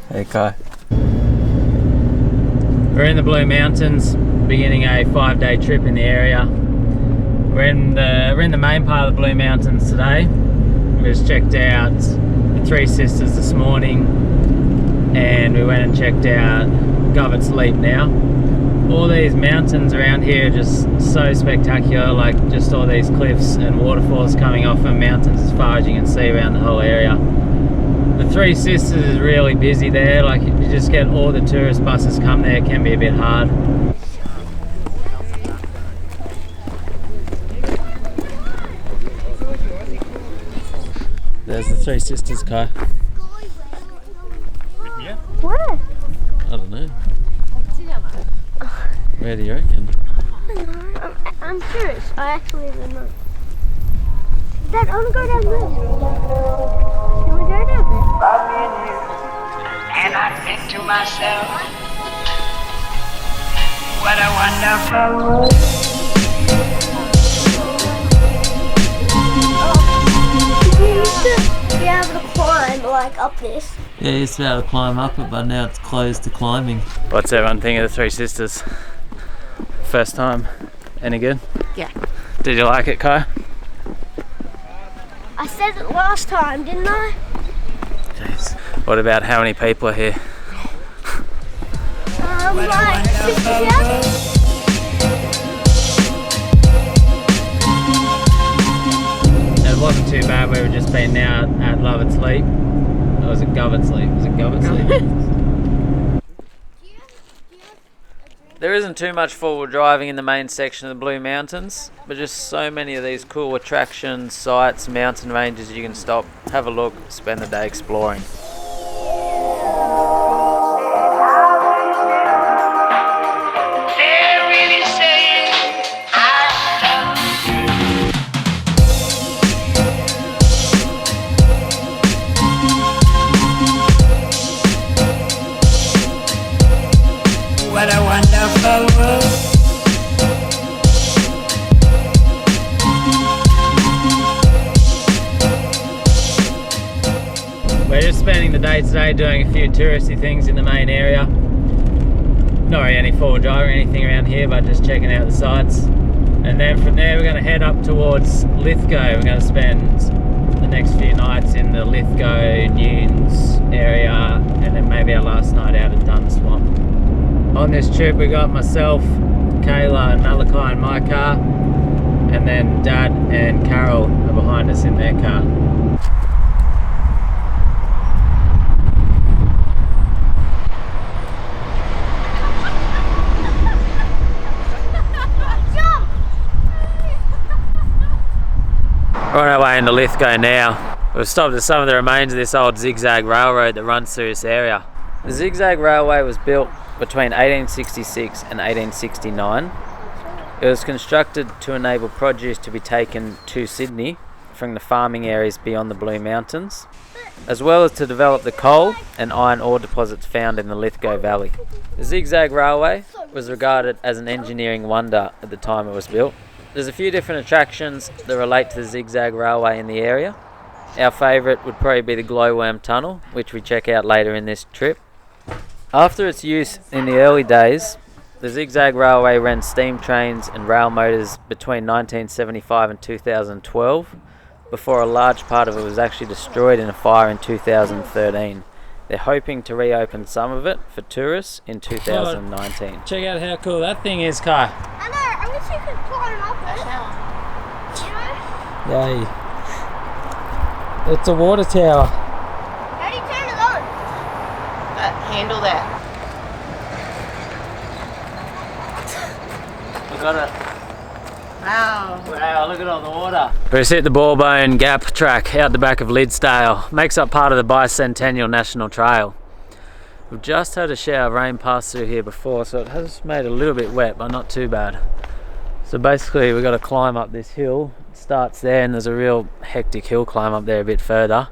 Hey Kai. We're in the Blue Mountains, beginning a 5-day trip in the area. We're in the main part of the Blue Mountains today. We just checked out the Three Sisters this morning, and we went and checked out Govetts now. All these mountains around here are just so spectacular, like just all these cliffs and waterfalls coming off of mountains as far as you can see around the whole area. The Three Sisters is really busy there, like if you just get all the tourist buses come there, it can be a bit hard. There's the Three Sisters, Kai. Where? I don't know. Where do you reckon? I don't know. I'm curious. I actually don't know. Dad, I want to go down there. Can we go down there? And I think to myself, what a wonderful world. You used to be able to climb like up this. Yeah, you used to be able to climb up it, but now it's closed to climbing. What's everyone think of the Three Sisters? First time? Any good? Yeah. Did you like it, Kai? I said it last time, didn't I? Jeez. What about how many people are here? Like 60 out. It wasn't too bad. We were just been out at Lovett's Leap. Or was it Govetts Leap? Was it Govetts Leap? There isn't too much forward driving in the main section of the Blue Mountains, but just so many of these cool attractions, sites, mountain ranges you can stop, have a look, spend the day exploring. What a wonderful world. We're just spending the day today doing a few touristy things in the main area. Not really any forward drive or anything around here, but just checking out the sights. And then from there we're going to head up towards Lithgow. We're going to spend the next few nights in the Lithgow Dunes area, and then maybe our last night out at Dun Swamp. On this trip we got myself, Kayla and Malachi in my car, and then Dad and Carol are behind us in their car. We're on our way into Lithgow now. We've stopped at some of the remains of this old zigzag railroad that runs through this area. The zigzag railway was built between 1866 and 1869. It was constructed to enable produce to be taken to Sydney from the farming areas beyond the Blue Mountains, as well as to develop the coal and iron ore deposits found in the Lithgow Valley. The zigzag railway was regarded as an engineering wonder at the time it was built. There's a few different attractions that relate to the zigzag railway in the area. Our favourite would probably be the glowworm tunnel, which we check out later in this trip. After its use in the early days, the zigzag railway ran steam trains and rail motors between 1975 and 2012, before a large part of it was actually destroyed in a fire in 2013. They're hoping to reopen some of it for tourists in 2019. Check out how cool that thing is, Kai. I know, I wish you could climb up it. You know? Yay. It's a water tower. How do you turn it on? Handle that. We got it. Wow. Wow, look at all the water. We're just hit the Ballbone Gap track out the back of Lidsdale. Makes up part of the Bicentennial National Trail. We've just had a shower of rain pass through here before, so it has made it a little bit wet, but not too bad. So basically we've got to climb up this hill. It starts there, and there's a real hectic hill climb up there a bit further.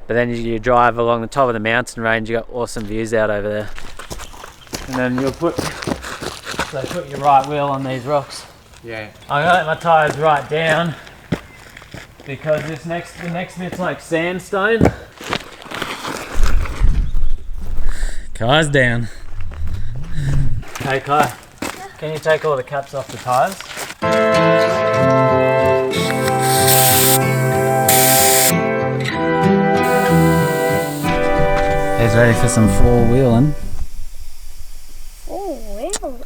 But then you drive along the top of the mountain range, you got awesome views out over there. And then you'll put your right wheel on these rocks. Yeah. I'm gonna let my tyres right down, because the next bit's like sandstone. Kai's down. Hey Kai, can you take all the caps off the tyres? He's ready for some four-wheeling. Oh, well.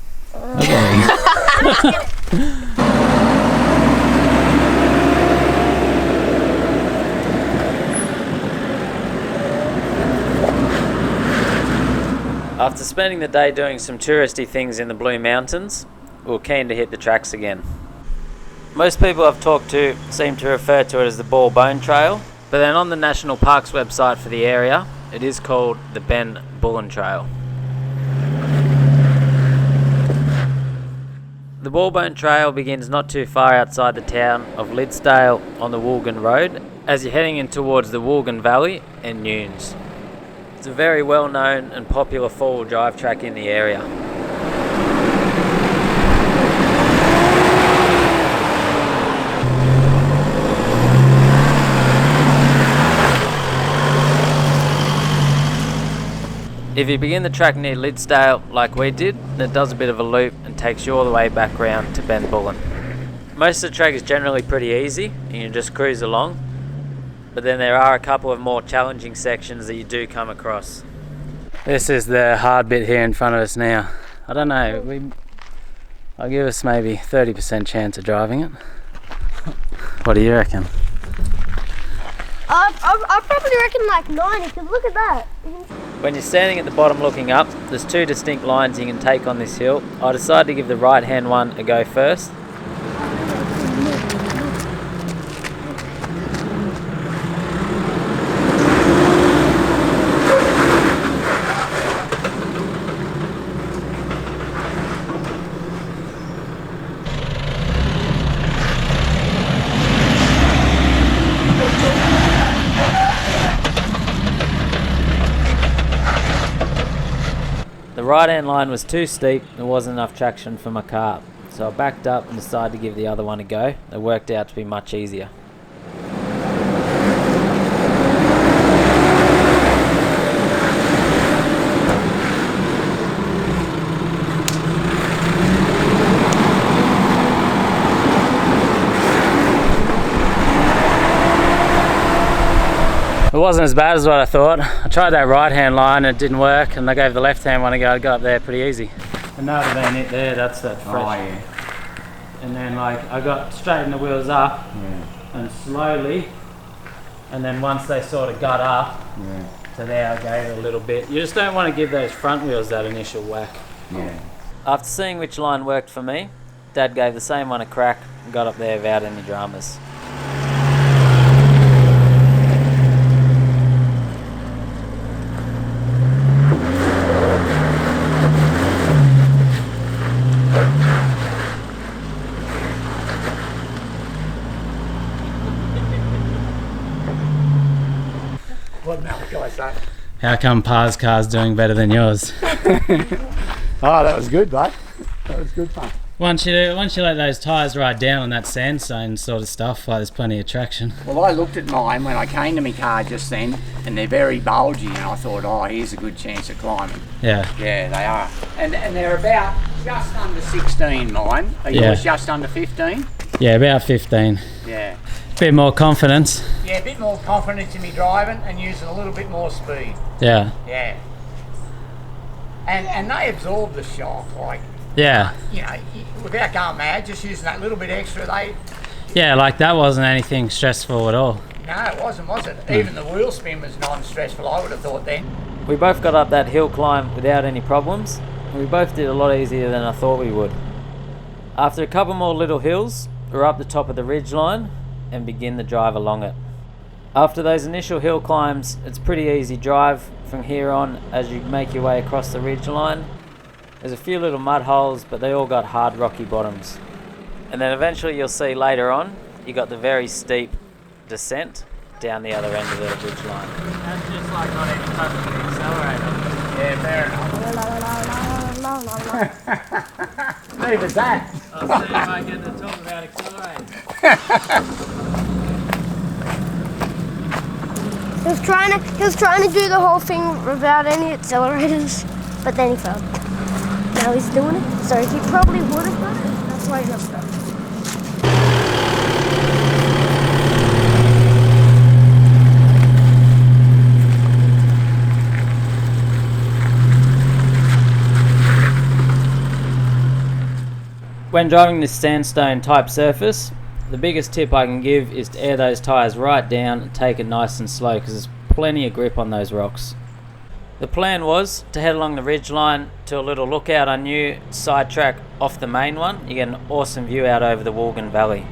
After spending the day doing some touristy things in the Blue Mountains, we were keen to hit the tracks again. Most people I've talked to seem to refer to it as the Bullen Trail, but then on the National Parks website for the area, it is called the Bullen Trail. The Bullen Trail begins not too far outside the town of Lithgow on the Woolgan Road as you're heading in towards the Woolgan Valley and Nunes. It's a very well known and popular four-wheel drive track in the area. If you begin the track near Lithgow like we did, then it does a bit of a loop and takes you all the way back round to Bullen. Most of the track is generally pretty easy and you just cruise along, but then there are a couple of more challenging sections that you do come across. This is the hard bit here in front of us now. I don't know, I'll give us maybe 30% chance of driving it. What do you reckon? I probably reckon like 90, because look at that. When you're standing at the bottom looking up, there's two distinct lines you can take on this hill. I decided to give the right hand one a go first. The right hand line was too steep, there wasn't enough traction for my car, so I backed up and decided to give the other one a go. It worked out to be much easier. It wasn't as bad as what I thought. I tried that right hand line and it didn't work, and I gave the left hand one a go. I got up there pretty easy. And that would have been it there, that's that fresh. Oh, yeah. And then like I got straightened the wheels up and slowly, and then once they sort of got up to there, I gave it a little bit. You just don't want to give those front wheels that initial whack. Yeah. After seeing which line worked for me, Dad gave the same one a crack and got up there without any dramas. What Malachi say? How come Pa's car's doing better than yours? Oh, that was good, bud. That was good fun. Once you let those tyres ride down on that sandstone sort of stuff, like there's plenty of traction. Well, I looked at mine when I came to my car just then, and they're very bulgy, and I thought, oh, here's a good chance of climbing. Yeah. Yeah, they are. And they're about just under 16, mine. Are yours just under 15? Yeah, about 15. Yeah. Bit more confidence. Yeah, a bit more confidence in me driving and using a little bit more speed. Yeah. Yeah. And they absorb the shock, like, Yeah. you know, without going mad, just using that little bit extra, Yeah, like that wasn't anything stressful at all. no, it wasn't, was it? Even the wheel spin was non-stressful, I would have thought then. We both got up that hill climb without any problems, and we both did it a lot easier than I thought we would. After a couple more little hills, we're up the top of the ridge line and begin the drive along it. After those initial hill climbs, it's pretty easy drive from here on as you make your way across the ridge line. There's a few little mud holes, but they all got hard rocky bottoms. And then eventually you'll see later on, you got the very steep descent down the other end of the ridge line. That's just like not even touching the accelerator. Yeah, fair enough. Leave it that. I'll see if I get to talk about accelerating. He was trying to do the whole thing without any accelerators, but then he failed. Now he's doing it, so he probably would have done it. That's why he got stuck. When driving this sandstone type surface, the biggest tip I can give is to air those tyres right down and take it nice and slow because there's plenty of grip on those rocks. The plan was to head along the ridge line to a little lookout I knew sidetrack off the main one. You get an awesome view out over the Woolgan Valley.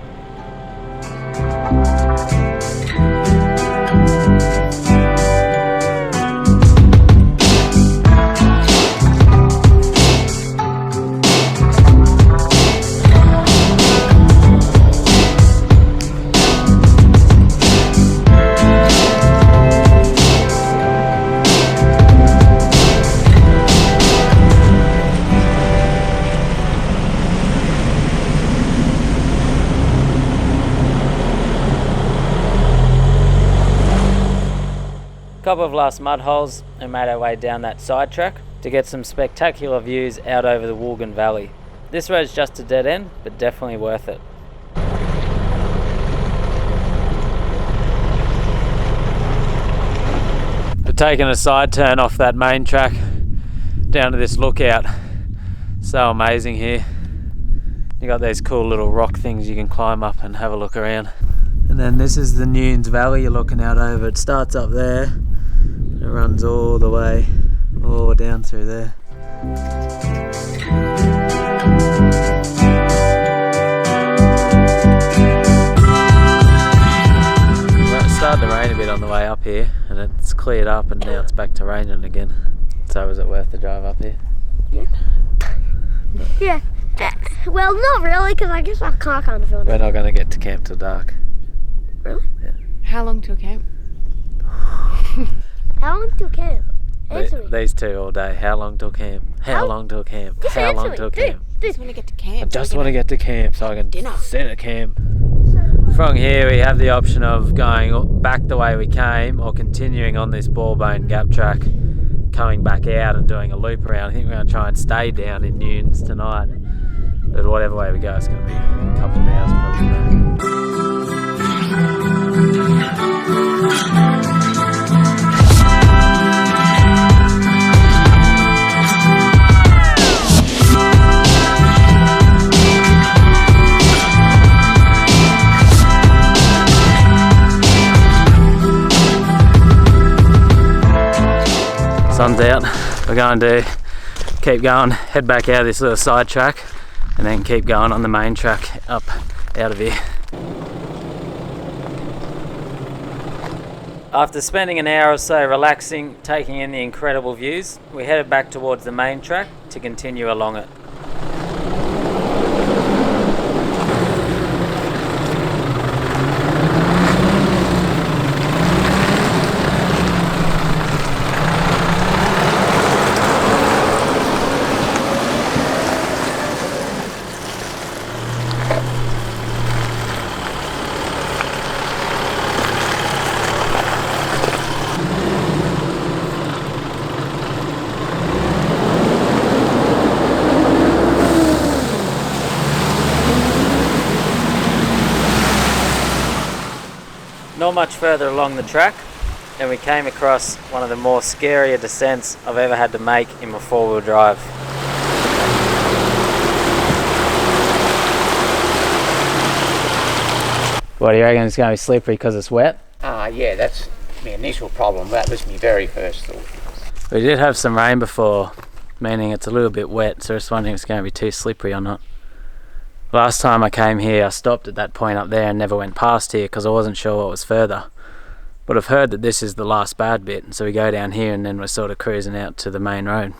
Couple of last mud holes and made our way down that sidetrack to get some spectacular views out over the Woolgan Valley. This road's just a dead end, but definitely worth it. We're taking a side turn off that main track down to this lookout. So amazing here. You got these cool little rock things you can climb up and have a look around. And then this is the Nunes Valley you're looking out over. It starts up there. It runs all the way down through there. Well, it started to rain a bit on the way up here, and it's cleared up, and now it's back to raining again. So was it worth the drive up here? Yeah. Well, not really, because I guess our car can't feel it. We're not going to get to camp till dark. Really? Yeah. How long till camp? How long till camp? Answer me. These two all day. How long till camp? How long till camp? Just How answer long me. till camp? I just want to get to camp. I just want to get to camp so I can dinner. sit at camp. From here we have the option of going back the way we came or continuing on this Ballbone Gap track, coming back out and doing a loop around. I think we're going to try and stay down in Nunes tonight. But whatever way we go, it's going to be a couple of hours probably. Sun's out. We're going to keep going, head back out of this little side track and then keep going on the main track up out of here. After spending an hour or so relaxing, taking in the incredible views, we headed back towards the main track to continue along it. Not much further along the track and we came across one of the more scarier descents I've ever had to make in my four-wheel drive. What do you reckon, it's going to be slippery because it's wet? Yeah, that's my initial problem. That was my very first thought. We did have some rain before, meaning it's a little bit wet, so I was wondering if it's going to be too slippery or not. Last time I came here I stopped at that point up there and never went past here because I wasn't sure what was further. But I've heard that this is the last bad bit, so we go down here and then we're sort of cruising out to the main road.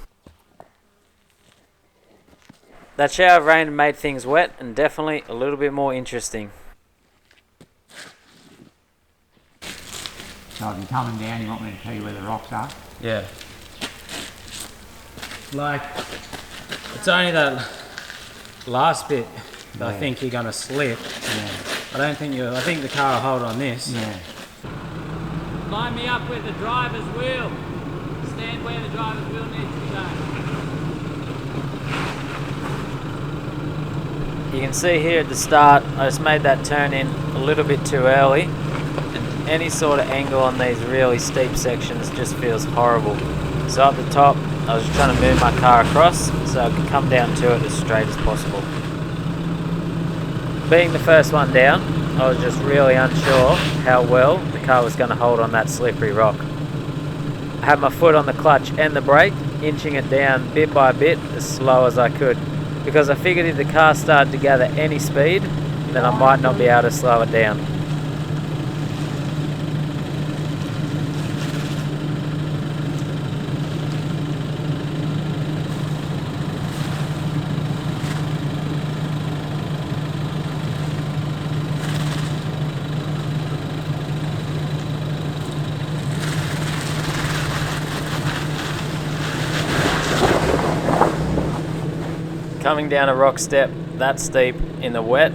That shower of rain made things wet and definitely a little bit more interesting. So if you're coming down, you want me to tell you where the rocks are? Yeah. Like, it's only that last bit that I think you're going to slip. Yeah. I think the car will hold on this. Yeah. line me up with the driver's wheel. Stand where the driver's wheel needs to go. You can see here at the start, I just made that turn in a little bit too early. And any sort of angle on these really steep sections just feels horrible. So up the top, I was just trying to move my car across so I could come down to it as straight as possible. Being the first one down, I was just really unsure how well the car was going to hold on that slippery rock. I had my foot on the clutch and the brake, inching it down bit by bit as slow as I could, because I figured if the car started to gather any speed, then I might not be able to slow it down. Coming down a rock step that steep in the wet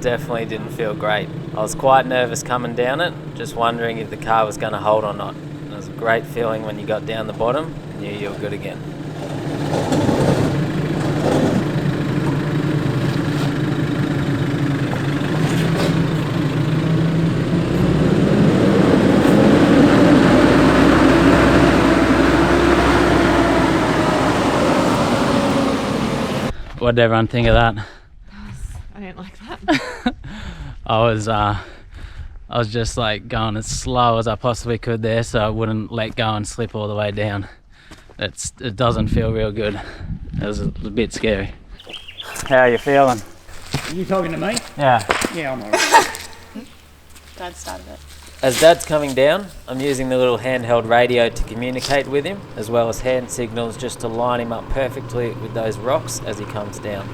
definitely didn't feel great. I was quite nervous coming down it, just wondering if the car was going to hold or not. It was a great feeling when you got down the bottom and knew you were good again. What did everyone think of that? I didn't like that. I was just like going as slow as I possibly could there, so I wouldn't let go and slip all the way down. It doesn't feel real good. It was a bit scary. How are you feeling? Are you talking to me? Yeah. Yeah, I'm alright. Dad started it. As Dad's coming down, I'm using the little handheld radio to communicate with him, as well as hand signals just to line him up perfectly with those rocks as he comes down.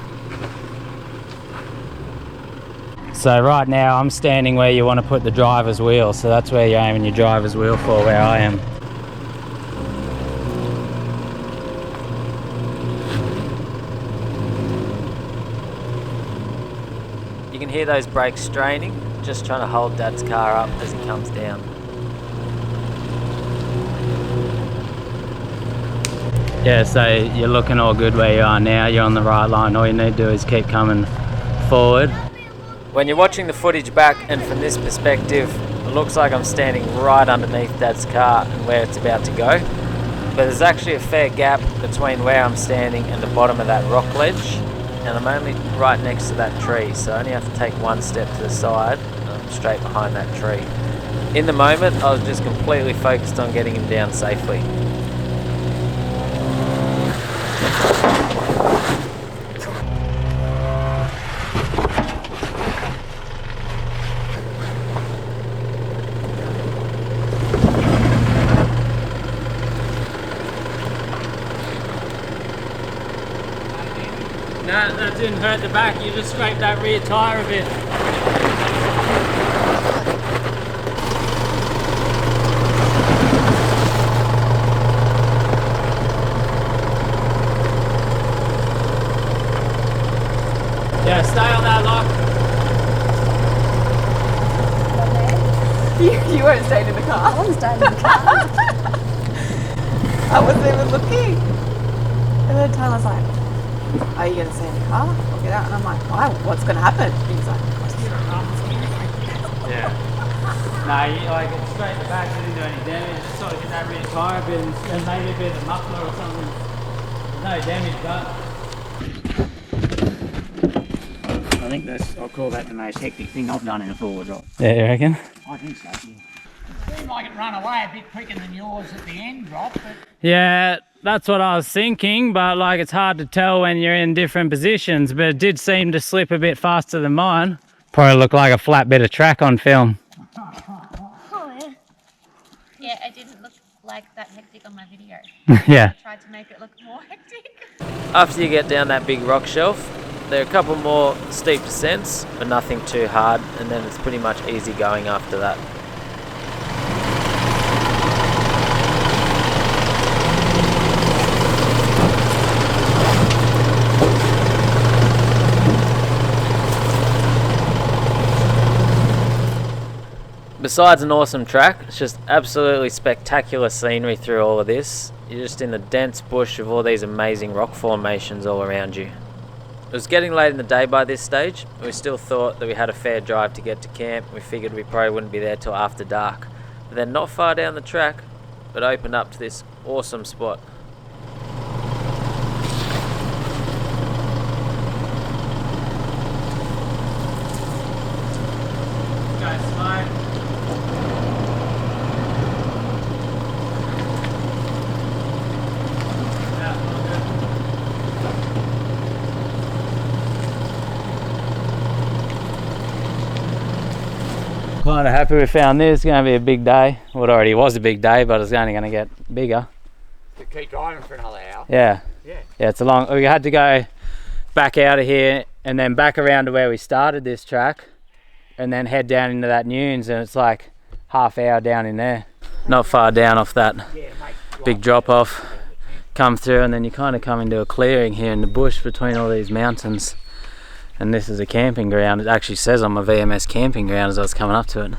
So right now I'm standing where you want to put the driver's wheel, so that's where you're aiming your driver's wheel for, where I am. You can hear those brakes straining, just trying to hold Dad's car up as he comes down. Yeah, so you're looking all good where you are now, you're on the right line, all you need to do is keep coming forward. When you're watching the footage back and from this perspective, it looks like I'm standing right underneath Dad's car and where it's about to go. But there's actually a fair gap between where I'm standing and the bottom of that rock ledge, and I'm only right next to that tree, so I only have to take one step to the side and I'm straight behind that tree. In the moment, I was just completely focused on getting him down safely. No, that didn't hurt the back, you just scraped that rear tyre a bit. Yeah, stay on that lock. You weren't staying in the car. I wasn't staying in the car. I wasn't even looking. And then Tyler's like, are you going to stay in the car or get out? And I'm like, why? What's going to happen? And he's like, Yeah. No, like it's straight in the back, didn't do any damage. Just sort of hit that rear tyre a bit and maybe a bit of the muffler or something. No damage done. I think I'll call that the most hectic thing I've done in a four-wheel drive. Yeah, you reckon? I think so, yeah. It seemed like it ran away a bit quicker than yours at the end drop, but... Yeah, that's what I was thinking, but like it's hard to tell when you're in different positions, but it did seem to slip a bit faster than mine. Probably looked like a flat bit of track on film. Oh, yeah. Yeah, it didn't look like that hectic on my video. Yeah. I tried to make it look more hectic. After you get down that big rock shelf, there are a couple more steep descents, but nothing too hard, and then it's pretty much easy going after that. Besides an awesome track, it's just absolutely spectacular scenery through all of this. You're just in the dense bush of all these amazing rock formations all around you. It was getting late in the day by this stage. We still thought that we had a fair drive to get to camp. We figured we probably wouldn't be there till after dark. But then not far down the track, it opened up to this awesome spot. Kind of happy we found this. It's going to be a big day. Well, it already was a big day, but it's only going to get bigger. To keep driving for another hour. Yeah. Yeah. Yeah, it's a long... We had to go back out of here and then back around to where we started this track and then head down into that Nunes, and it's like half hour down in there. Not far down off that big drop off. Come through and then you kind of come into a clearing here in the bush between all these mountains. And this is a camping ground. It actually says on my VMS camping ground as I was coming up to it.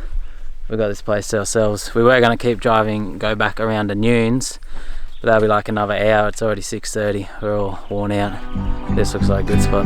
We've got this place to ourselves. We were going to keep driving, go back around to Nunes, but that'll be like another hour. It's already 6:30. We're all worn out. This looks like a good spot.